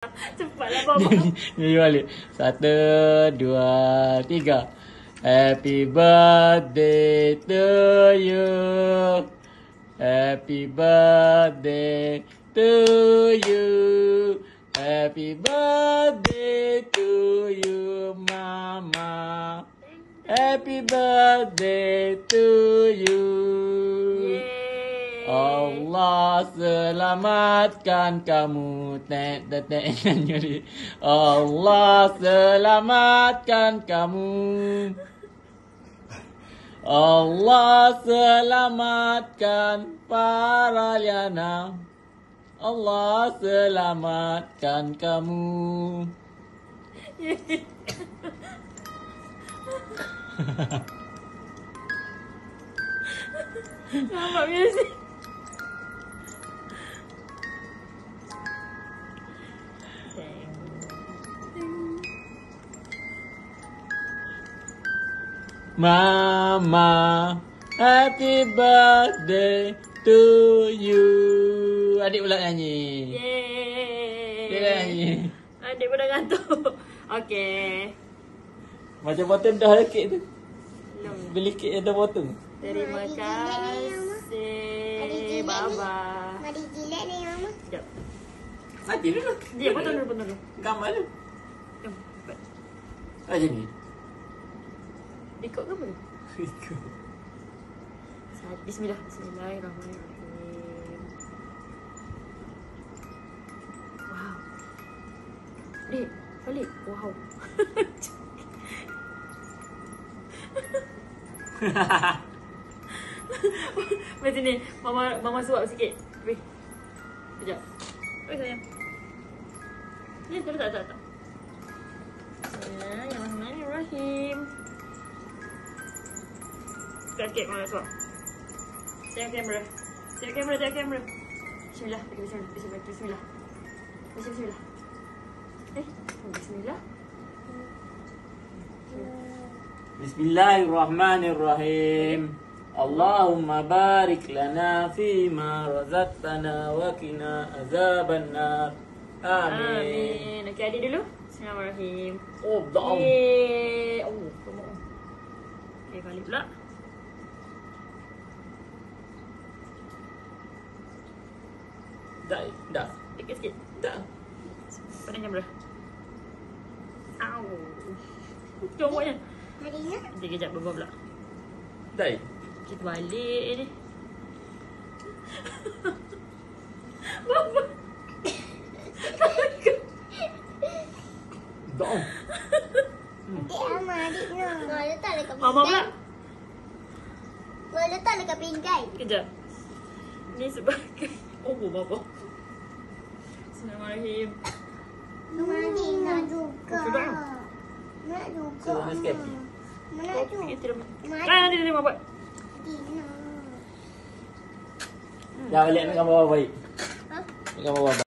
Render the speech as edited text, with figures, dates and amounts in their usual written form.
Cepatlah Baba. Nyanyi balik. 1, 2, 3. Happy birthday to you. Happy birthday to you. Happy birthday to you, Mama. Happy birthday to you. Allah selamatkan kamu. Nyanyi. Allah selamatkan kamu. Allah selamatkan para liana. Allah selamatkan kamu. Nampak music. Mama, happy birthday to you. Adik pula nyanyi. Yeay. Dia nyanyi. Adik pun dah ngantuk. Okey. Macam potong dah kek tu. Belum. Beli kek dah potong. Terima kasih. Baba. Mari jilat ni, Mama. Sekejap. Mati dulu. Dia potong dulu. Gambar dulu. Jom. Cepat. Macam ni. Ikut ke apa tu? Ikut. Bismillah. Bismillahirrahmanirrahim. Wow. Dek, balik. Wow. Macam ni. Mama suap sikit. Weh. Sekejap. Oi sayang. Ni tak. Bismillahirrahmanirrahim. Kek mana suap. Tengok kamera. Tengok kamera. Bismillah. Bismillah. Bismillah. Bismillahirrahmanirrahim. Allahumma barik lana fima razaqtana wa qina azabannar. Amin. Okey, adik dulu. Bismillahirrahmanirrahim. Oh, doa. Yeay. Oh, come on. Okey, balik pula. Dah. Sikit. Dah. Pandang kamera. Au. Comoknya. Mari nak. Kejap Baba pula. Dah. Kita balik ni. Baba. Doa. Adik Ama, adik nak. Mau letak dekat pinggan. Mama pula. Mau letak dekat pinggan. Kejap. Ni sebagai Baba. Bismillahirrahmanirrahim. Mama adik nak juga. Sudah. Nak juga. Suruh Nescafe. Nak juga. Kita Mak nanti Mama buat. adik nak. Dah balik nak gambar baik. Ha? Nak gambar baik.